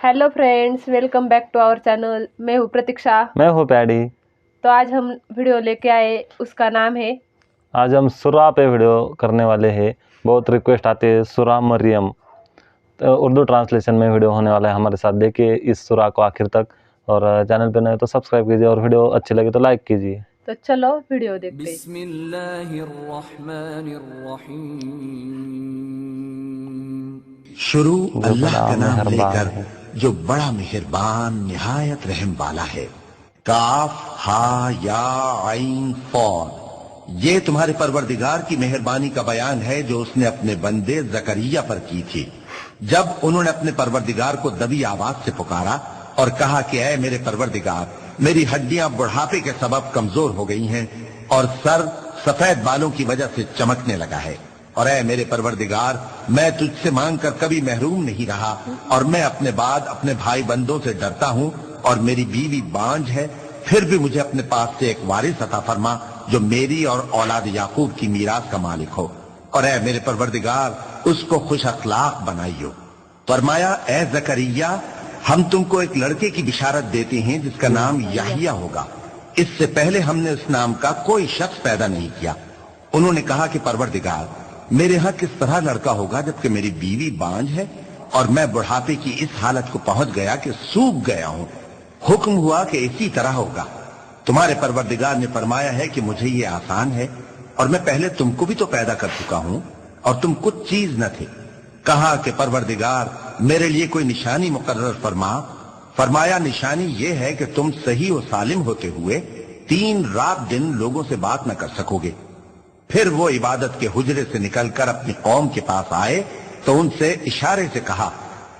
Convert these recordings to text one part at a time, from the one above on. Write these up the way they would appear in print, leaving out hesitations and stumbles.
Hello friends, welcome back to our channel. मैं हूँ प्रतीक्षा। मैं हूँ पैडी। तो आज हम वीडियो लेके आए, उसका नाम है, आज हम सूरा पे वीडियो करने वाले हैं। बहुत रिक्वेस्ट आती है सूरा मरियम, तो उर्दू ट्रांसलेशन में वीडियो होने वाला है। हमारे साथ देखिए इस सूरा को आखिर तक, और चैनल पे नए तो सब्सक्राइब कीजिए, और वीडियो अच्छी लगे तो लाइक कीजिए। तो चलो वीडियो देखते हैं। शुरू जो अल्लाह बड़ा का नाम मेहरबान लेकर है। जो बड़ा मेहरबान निहायत रहम वाला है। काफ हा या आइन फॉर, ये तुम्हारे परवरदिगार की मेहरबानी का बयान है जो उसने अपने बंदे जकरिया पर की थी, जब उन्होंने अपने परवरदिगार को दबी आवाज से पुकारा और कहा कि ऐ मेरे परवरदिगार, मेरी हड्डियां बुढ़ापे के सबब कमजोर हो गई हैं और सर सफेद बालों की वजह से चमकने लगा है, और ऐ मेरे परवरदिगार, मैं तुझसे मांग कर कभी महरूम नहीं रहा, और मैं अपने बाद अपने भाई बंदों से डरता हूँ, और मेरी बीवी बांझ है, फिर भी मुझे अपने पास से एक वारिस अता फरमा जो मेरी और औलाद याकूब की मीरास का मालिक हो, और ऐ मेरे परवरदिगार, उसको खुश अखलाक बनाइयो। फरमाया, ऐ जकरिया, हम तुमको एक लड़के की बिशारत देते हैं जिसका नाम याहिया होगा। इससे पहले हमने उस नाम का कोई शख्स पैदा नहीं किया। उन्होंने कहा कि परवरदिगार, मेरे यहाँ किस तरह लड़का होगा जबकि मेरी बीवी बांझ है और मैं बुढ़ापे की इस हालत को पहुंच गया कि सूख गया हूँ। हुक्म हुआ कि इसी तरह होगा। तुम्हारे परवरदिगार ने फरमाया है कि मुझे ये आसान है, और मैं पहले तुमको भी तो पैदा कर चुका हूँ और तुम कुछ चीज न थे। कहा कि परवरदिगार, मेरे लिए कोई निशानी मुकर्रर फरमा। फरमाया, निशानी ये है कि तुम सही और सालिम होते हुए 3 रात दिन लोगों से बात न कर सकोगे। फिर वो इबादत के हुजरे से निकलकर अपनी कौम के पास आए तो उनसे इशारे से कहा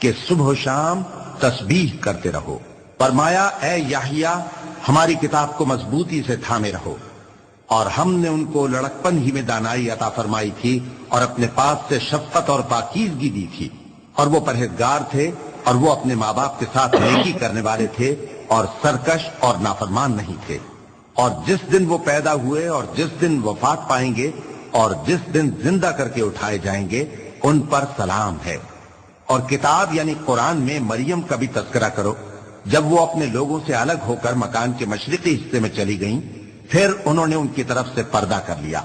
कि सुबह शाम तस्बीह करते रहो। फरमाया, ऐ याहिया, हमारी किताब को मजबूती से थामे रहो। और हमने उनको लड़कपन ही में दानाई अता फरमाई थी और अपने पास से शफ़क़त और पाकीज़गी दी थी, और वो परहेजगार थे और वो अपने माँ बाप के साथ नेकी करने वाले थे और सरकश और नाफरमान नहीं थे। और जिस दिन वो पैदा हुए और जिस दिन वफात पाएंगे और जिस दिन जिंदा करके उठाए जाएंगे, उन पर सलाम है। और किताब यानी कुरान में मरियम का भी तज़किरा करो। जब वो अपने लोगों से अलग होकर मकान के मशरिकी हिस्से में चली गईं, फिर उन्होंने उनकी तरफ से पर्दा कर लिया,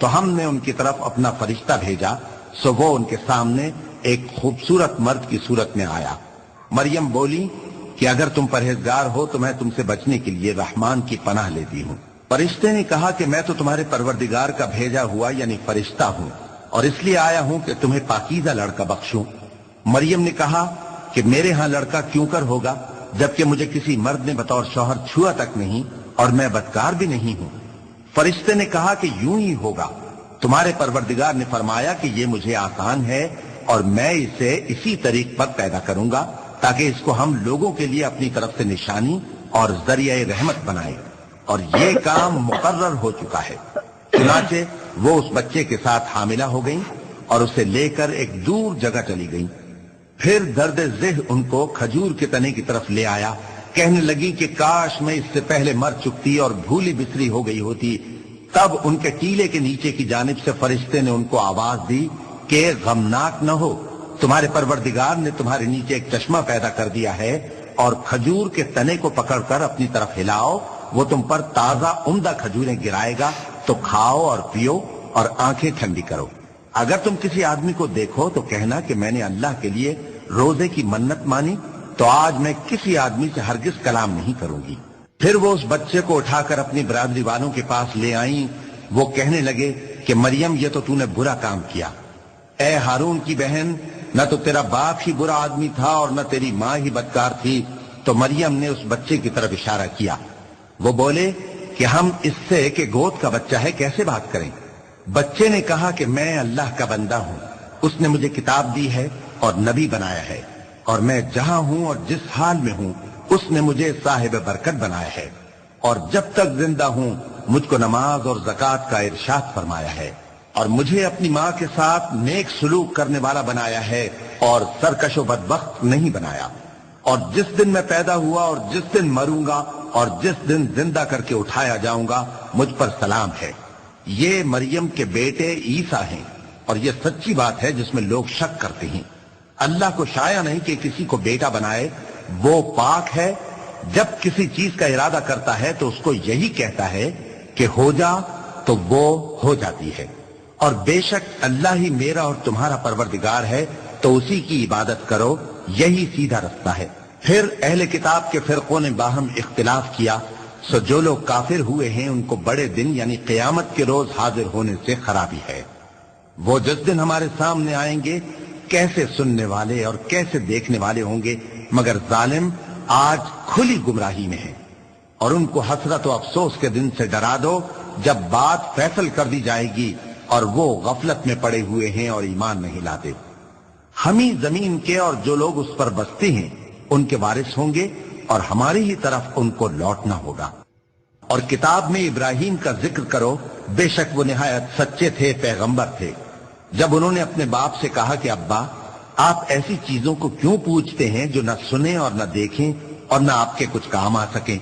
तो हमने उनकी तरफ अपना फरिश्ता भेजा, सो वो उनके सामने एक खूबसूरत मर्द की सूरत में आया। मरियम बोली कि अगर तुम परहेजगार हो तो मैं तुमसे बचने के लिए रहमान की पनाह लेती हूँ। फरिश्ते ने कहा कि मैं तो तुम्हारे परवरदिगार का भेजा हुआ यानी फरिश्ता हूँ, और इसलिए आया हूँ कि तुम्हें पाकीज़ा लड़का बख्शूं। मरियम ने कहा कि मेरे यहाँ लड़का क्यों कर होगा, जबकि मुझे किसी मर्द ने बतौर शौहर छुआ तक नहीं और मैं बदकार भी नहीं हूँ। फरिश्ते ने कहा कि यूं ही होगा। तुम्हारे परवरदिगार ने फरमाया कि ये मुझे आसान है और मैं इसे इसी तरीक पर पैदा करूंगा ताकि इसको हम लोगों के लिए अपनी तरफ से निशानी और जरिया रहमत बनाए, और ये काम मुकर्रर हो चुका है। चुनाचे वो उस बच्चे के साथ हामिला हो गई और उसे लेकर एक दूर जगह चली गई। फिर दर्द ज़िह उनको खजूर के तने की तरफ ले आया। कहने लगी कि काश मैं इससे पहले मर चुकती और भूली बिसरी हो गई होती। तब उनके टीले के नीचे की जानिब से फरिश्ते ने उनको आवाज दी कि गमनाक न हो, तुम्हारे परवरदिगार ने तुम्हारे नीचे एक चश्मा पैदा कर दिया है, और खजूर के तने को पकड़कर अपनी तरफ हिलाओ, वो तुम पर ताजा उम्दा खजूरें गिराएगा, तो खाओ और पियो और आंखें ठंडी करो। अगर तुम किसी आदमी को देखो तो कहना कि मैंने अल्लाह के लिए रोजे की मन्नत मानी, तो आज मैं किसी आदमी से हरगिज कलाम नहीं करूंगी। फिर वो उस बच्चे को उठाकर अपनी बरादरी वालों के पास ले आई। वो कहने लगे कि मरियम, ये तो तूने बुरा काम किया। ए हारून की बहन, न तो तेरा बाप ही बुरा आदमी था और न तेरी माँ ही बदकार थी। तो मरियम ने उस बच्चे की तरफ इशारा किया। वो बोले कि हम इससे कि गोद का बच्चा है कैसे बात करें। बच्चे ने कहा कि मैं अल्लाह का बंदा हूँ, उसने मुझे किताब दी है और नबी बनाया है, और मैं जहां हूं और जिस हाल में हूं उसने मुझे साहिब बरकत बनाया है, और जब तक जिंदा हूं मुझको नमाज और ज़कात का इरशाद फरमाया है, और मुझे अपनी माँ के साथ नेक सलूक करने वाला बनाया है और सरकशो बदबख्त नहीं बनाया। और जिस दिन मैं पैदा हुआ और जिस दिन मरूंगा और जिस दिन जिंदा करके उठाया जाऊंगा, मुझ पर सलाम है। ये मरियम के बेटे ईसा हैं, और ये सच्ची बात है जिसमें लोग शक करते हैं। अल्लाह को शाया नहीं कि किसी को बेटा बनाए, वो पाक है। जब किसी चीज का इरादा करता है तो उसको यही कहता है कि हो जा, तो वो हो जाती है। और बेशक अल्लाह ही मेरा और तुम्हारा परवरदिगार है, तो उसी की इबादत करो, यही सीधा रास्ता है। फिर अहले किताब के फिरकों ने बाहम इख्तिलाफ किया, सो जो लोग काफिर हुए हैं उनको बड़े दिन यानी क़यामत के रोज हाजिर होने से खराबी है। वो जिस दिन हमारे सामने आएंगे कैसे सुनने वाले और कैसे देखने वाले होंगे, मगर जालिम आज खुली गुमराही में है। और उनको हसरत और अफसोस के दिन से डरा दो जब बात फैसल कर दी जाएगी और वो गफलत में पड़े हुए हैं और ईमान नहीं लाते। हम ही जमीन के और जो लोग उस पर बसते हैं उनके वारिस होंगे और हमारी ही तरफ उनको लौटना होगा। और किताब में इब्राहिम का जिक्र करो, बेशक वो निहायत सच्चे थे, पैगंबर थे। जब उन्होंने अपने बाप से कहा कि अब्बा, आप ऐसी चीजों को क्यों पूछते हैं जो न सुने और न देखें और न आपके कुछ काम आ सकें।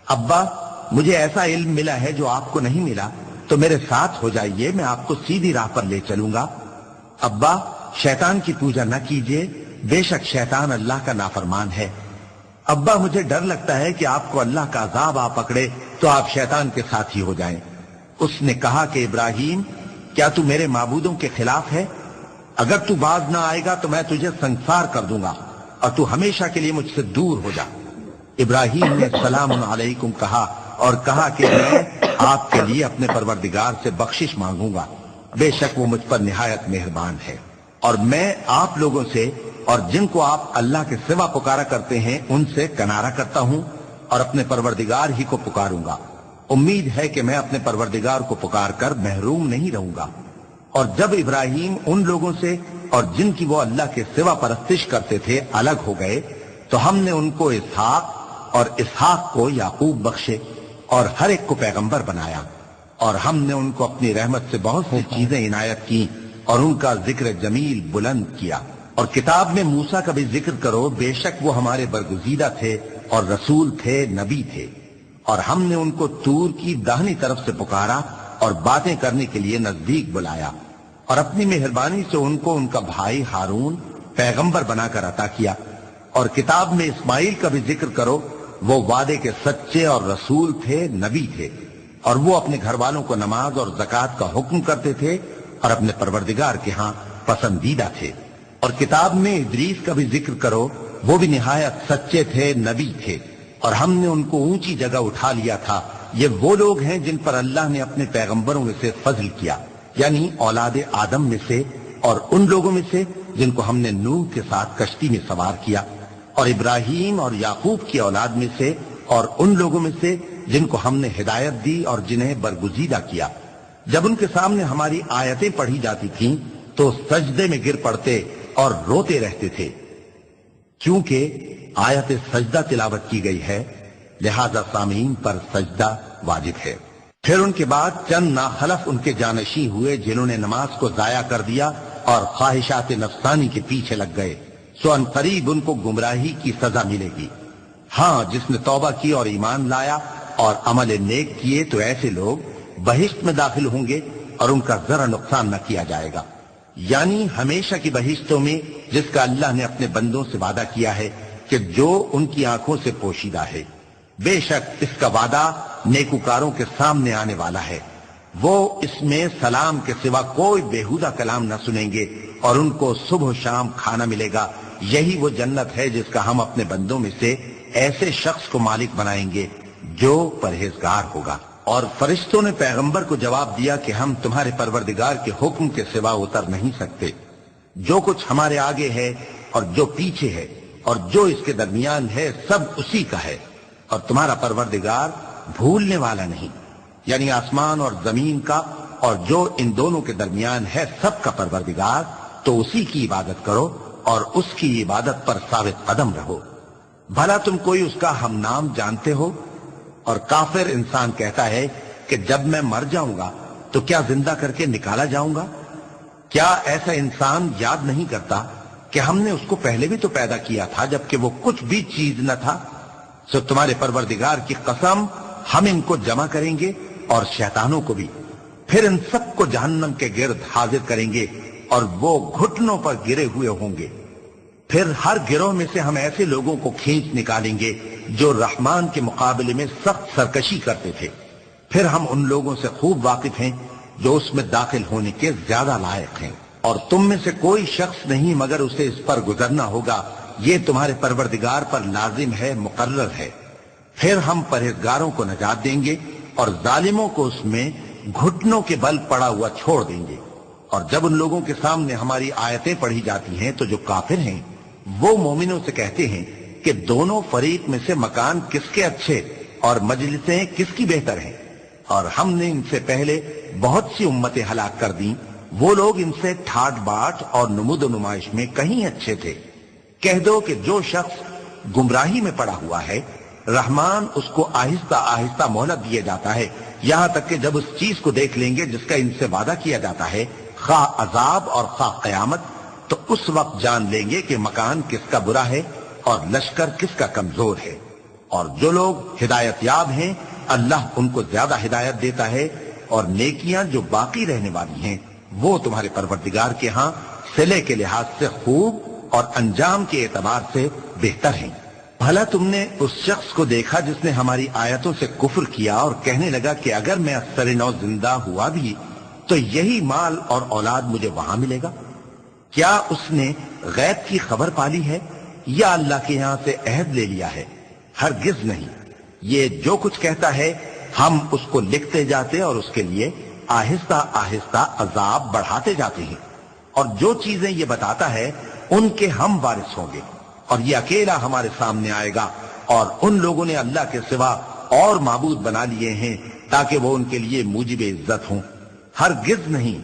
अब्बा, मुझे ऐसा इल्म मिला है जो आपको नहीं मिला, तो मेरे साथ हो जाइए, मैं आपको सीधी राह पर ले चलूंगा। अब्बा, शैतान की पूजा न कीजिए, बेशक शैतान अल्लाह का नाफरमान है। अब्बा, मुझे डर लगता है कि आपको अल्लाह का अजाब आ पकड़े तो आप शैतान के साथ ही हो जाएं। उसने कहा कि इब्राहिम, क्या तू मेरे माबूदों के खिलाफ है? अगर तू बाज ना आएगा तो मैं तुझे संसार कर दूंगा और तू हमेशा के लिए मुझसे दूर हो जा। इब्राहिम ने सलाम अलैकुम कहा और कहा कि मैं आपके लिए अपने परवरदिगार से बख्शिश मांगूंगा, बेशक वो मुझ पर निहायत मेहरबान है। और मैं आप लोगों से और जिनको आप अल्लाह के सिवा पुकारा करते हैं उनसे किनारा करता हूं और अपने परवरदिगार ही को पुकारूंगा। उम्मीद है कि मैं अपने परवरदिगार को पुकार कर महरूम नहीं रहूंगा। और जब इब्राहिम उन लोगों से और जिनकी वो अल्लाह के सिवा परस्तिश करते थे अलग हो गए, तो हमने उनको इसहाक और इसहाक को याकूब बख्शे और हर एक को पैगंबर बनाया। और हमने उनको अपनी रहमत से बहुत सी चीजें इनायत की और उनका जिक्र जमील बुलंद किया। और किताब में मूसा का भी जिक्र करो, बेशक वो हमारे बरगुजीदा थे और रसूल थे, नबी थे। और हमने उनको तूर की दाहिनी तरफ से पुकारा और बातें करने के लिए नजदीक बुलाया और अपनी मेहरबानी से उनको उनका भाई हारून पैगंबर बनाकर अता किया। और किताब में इस्माइल का भी जिक्र करो, वो वादे के सच्चे और रसूल थे, नबी थे। और वो अपने घर वालों को नमाज और ज़कात का हुक्म करते थे और अपने परवरदिगार के यहाँ पसंदीदा थे। और किताब में इदरीस का भी जिक्र करो, वो भी निहायत सच्चे थे, नबी थे और हमने उनको ऊंची जगह उठा लिया था। ये वो लोग हैं जिन पर अल्लाह ने अपने पैगंबरों में से फजल किया, यानी औलाद आदम में से, और उन लोगों में से जिनको हमने नूह के साथ कश्ती में सवार किया, और इब्राहिम और याकूब की औलाद में से, और उन लोगों में से जिनको हमने हिदायत दी और जिन्हें बरगुजीदा किया। जब उनके सामने हमारी आयतें पढ़ी जाती थीं तो सजदे में गिर पड़ते और रोते रहते थे, क्योंकि आयत सजदा तिलावत की गई है, लिहाजा सामीन पर सजदा वाजिब है। फिर उनके बाद चंद नाखलफ उनके जानशी हुए जिन्होंने नमाज को जाया कर दिया और ख्वाहिशात नफ्सानी के पीछे लग गए, सो अनकरीब उनको गुमराही की सजा मिलेगी। हाँ, जिसने तौबा की और ईमान लाया और अमल नेक किए तो ऐसे लोग बहिश्त में दाखिल होंगे और उनका जरा नुकसान न किया जाएगा, यानी हमेशा की बहिश्तों में जिसका अल्लाह ने अपने बंदों से वादा किया है कि जो उनकी आंखों से पोशीदा है। बेशक इसका वादा नेकुकारों के सामने आने वाला है। वो इसमें सलाम के सिवा कोई बेहुदा कलाम न सुनेंगे और उनको सुबह शाम खाना मिलेगा। यही वो जन्नत है जिसका हम अपने बंदों में से ऐसे शख्स को मालिक बनाएंगे जो परहेजगार होगा। और फरिश्तों ने पैगंबर को जवाब दिया कि हम तुम्हारे परवरदिगार के हुक्म के सिवा उतर नहीं सकते। जो कुछ हमारे आगे है और जो पीछे है और जो इसके दरमियान है सब उसी का है, और तुम्हारा परवरदिगार भूलने वाला नहीं, यानी आसमान और जमीन का और जो इन दोनों के दरमियान है सबका परवरदिगार, तो उसी की इबादत करो और उसकी इबादत पर साबित कदम रहो। भला तुम कोई उसका हम नाम जानते हो? और काफिर इंसान कहता है कि जब मैं मर जाऊंगा तो क्या जिंदा करके निकाला जाऊंगा? क्या ऐसा इंसान याद नहीं करता कि हमने उसको पहले भी तो पैदा किया था जबकि वो कुछ भी चीज न था? सो तुम्हारे परवरदिगार की कसम, हम इनको जमा करेंगे और शैतानों को भी, फिर इन सबको जहन्नम के गिर्द हाजिर करेंगे और वो घुटनों पर गिरे हुए होंगे। پھر ہر گروہ میں سے ہم ایسے لوگوں کو کھینچ نکالیں گے جو رحمان کے مقابلے میں سخت سرکشی کرتے تھے. پھر ہم ان لوگوں سے خوب واقف ہیں جو اس میں داخل ہونے کے زیادہ لائق ہیں، اور تم میں سے کوئی شخص نہیں مگر اسے اس پر گزرنا ہوگا. یہ تمہارے پروردگار پر لازم ہے، مقرر ہے. پھر ہم پرہیزگاروں کو نجات دیں گے اور ظالموں کو اس میں گھٹنوں کے بل پڑا ہوا چھوڑ دیں گے. اور جب ان لوگوں کے سامنے ہماری آیتیں پڑھی جاتی ہیں تو جو کافر ہیں وہ مومنوں سے کہتے ہیں کہ دونوں فریق میں سے مکان کس کے اچھے اور مجلسیں کس کی بہتر ہیں. اور ہم نے ان سے پہلے بہت سی امتیں ہلاک کر دیں، وہ لوگ ان سے ٹھاٹ باٹ اور نمود و نمائش میں کہیں اچھے تھے. کہہ دو کہ جو شخص گمراہی میں پڑا ہوا ہے رحمان اس کو آہستہ آہستہ مہلت دیا جاتا ہے، یہاں تک کہ جب اس چیز کو دیکھ لیں گے جس کا ان سے وعدہ کیا جاتا ہے، خواہ عذاب اور خواہ قیامت، تو اس وقت جان لیں گے کہ مکان کس کا برا ہے اور لشکر کس کا کمزور ہے. اور جو لوگ ہدایت یاب ہیں اللہ ان کو زیادہ ہدایت دیتا ہے، اور نیکیاں جو باقی رہنے والی ہیں وہ تمہارے پروردگار کے ہاں صلے کے لحاظ سے خوب اور انجام کے اعتبار سے بہتر ہیں. بھلا تم نے اس شخص کو دیکھا جس نے ہماری آیتوں سے کفر کیا اور کہنے لگا کہ اگر میں اثر نو زندہ ہوا بھی تو یہی مال اور اولاد مجھے وہاں ملے گا؟ کیا اس نے غیب کی خبر پالی ہے یا اللہ کے یہاں سے عہد لے لیا ہے؟ ہرگز نہیں. یہ جو کچھ کہتا ہے ہم اس کو لکھتے جاتے اور اس کے لیے آہستہ آہستہ عذاب بڑھاتے جاتے ہیں. اور جو چیزیں یہ بتاتا ہے ان کے ہم وارث ہوں گے، اور یہ اکیلا ہمارے سامنے آئے گا. اور ان لوگوں نے اللہ کے سوا اور معبود بنا لیے ہیں تاکہ وہ ان کے لیے موجب عزت ہوں. ہرگز نہیں،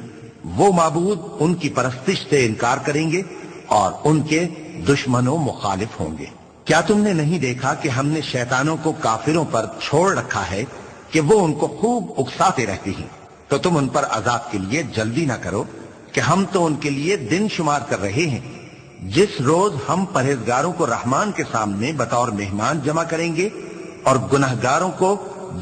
وہ معبود ان کی پرستش سے انکار کریں گے اور ان کے دشمنوں مخالف ہوں گے. کیا تم نے نہیں دیکھا کہ ہم نے شیطانوں کو کافروں پر چھوڑ رکھا ہے کہ وہ ان کو خوب اکساتے رہتے ہیں؟ تو تم ان پر عذاب کے لیے جلدی نہ کرو کہ ہم تو ان کے لیے دن شمار کر رہے ہیں. جس روز ہم پرہیزگاروں کو رحمان کے سامنے بطور مہمان جمع کریں گے اور گنہگاروں کو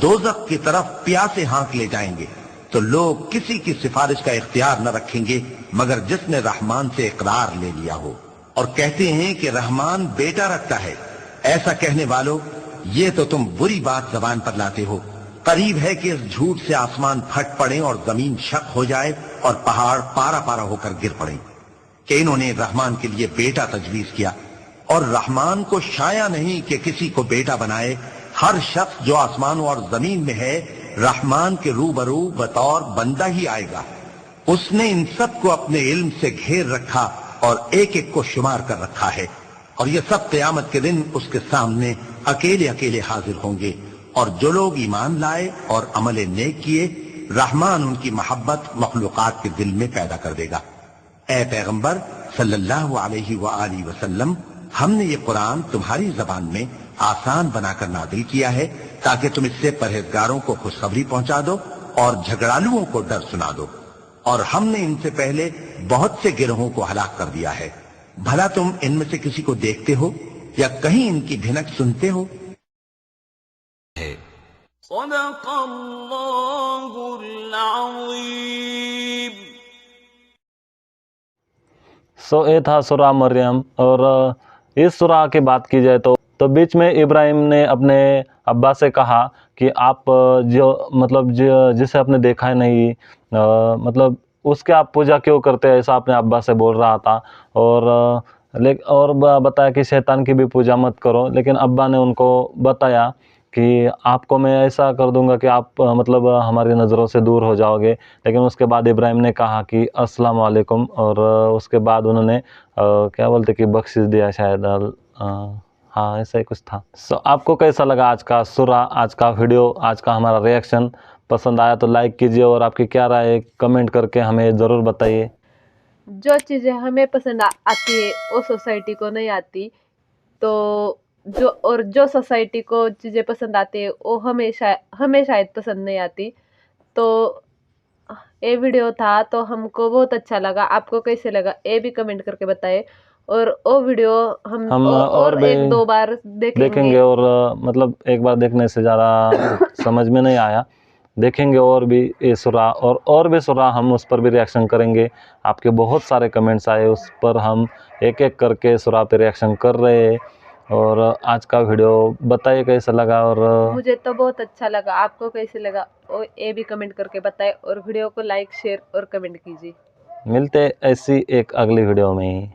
دوزخ کی طرف پیاسے ہانک لے جائیں گے، تو لوگ کسی کی سفارش کا اختیار نہ رکھیں گے مگر جس نے رحمان سے اقرار لے لیا ہو. اور کہتے ہیں کہ رحمان بیٹا رکھتا ہے. ایسا کہنے والوں، یہ تو تم بری بات زبان پر لاتے ہو. قریب ہے کہ اس جھوٹ سے آسمان پھٹ پڑے اور زمین شق ہو جائے اور پہاڑ پارا پارا ہو کر گر پڑے کہ انہوں نے رحمان کے لیے بیٹا تجویز کیا. اور رحمان کو شایع نہیں کہ کسی کو بیٹا بنائے. ہر شخص جو آسمانوں اور زمین میں ہے رحمان کے روبرو بطور بندہ ہی آئے گا. اس نے ان سب کو اپنے علم سے گھیر رکھا اور ایک ایک کو شمار کر رکھا ہے. اور یہ سب قیامت کے دن اس کے سامنے اکیلے اکیلے حاضر ہوں گے. اور جو لوگ ایمان لائے اور عمل نیک کیے رحمان ان کی محبت مخلوقات کے دل میں پیدا کر دے گا. اے پیغمبر صلی اللہ علیہ وآلہ وسلم، ہم نے یہ قرآن تمہاری زبان میں آسان بنا کر نازل کیا ہے تاکہ تم اس سے پرہیزگاروں کو خوشخبری پہنچا دو اور جھگڑالوؤں کو ڈر سنا دو. اور ہم نے ان سے پہلے بہت سے گروہوں کو ہلاک کر دیا ہے. بھلا تم ان میں سے کسی کو دیکھتے ہو یا کہیں ان کی بھنک سنتے ہو؟ صدق اللہ العظیم. سو یہ تھا سورہ مریم. اور اس سورہ کی بات کی جائے تو بیچ میں ابراہیم نے اپنے ابا سے کہا کہ آپ جسے آپ نے دیکھا ہی نہیں مطلب اس کے آپ پوجا کیوں کرتے ہیں، ایسا اپنے ابا سے بول رہا تھا. اور بتایا کہ شیطان کی بھی پوجا مت کرو. لیکن ابا نے ان کو بتایا کہ آپ کو میں ایسا کر دوں گا کہ آپ ہماری نظروں سے دور ہو جاؤ گے. لیکن اس کے بعد ابراہیم نے کہا کہ السلام علیکم، اور اس کے بعد انہوں نے کیا بولتے کہ بخشش دیا شاید. ہاں ایسا ہی کچھ تھا. آپ کو کیسا لگا آج کا سورہ، آج کا ویڈیو، آج کا ہمارا ریئیکشن؟ پسند آیا تو لائک کیجئے اور آپ کی کیا رائے کمنٹ کر کے ہمیں ضرور بتائیے. جو چیزیں ہمیں پسند آتی ہے وہ سوسائٹی کو نہیں آتی، تو جو سوسائٹی کو چیزیں پسند آتی ہے وہ ہمیں شاید پسند نہیں آتی. تو یہ ویڈیو تھا تو ہم کو بہت اچھا لگا. آپ کو کیسے لگا یہ بھی کمنٹ کر کے بتائے. اور وہ ویڈیو ہم اور بھی ایک دو بار دیکھیں گے. اور ایک بار دیکھنے سے زیادہ سمجھ میں نہیں آیا देखेंगे और भी ये सुरा और भी सुरा, हम उस पर भी रिएक्शन करेंगे। आपके बहुत सारे कमेंट्स आए, उस पर हम एक एक करके सुरा पे रिएक्शन कर रहे हैं। और आज का वीडियो बताइए कैसा लगा। और मुझे तो बहुत अच्छा लगा, आपको कैसे लगा और ये भी कमेंट करके बताएं, और वीडियो को लाइक शेयर और कमेंट कीजिए। मिलते ऐसी एक अगली वीडियो में।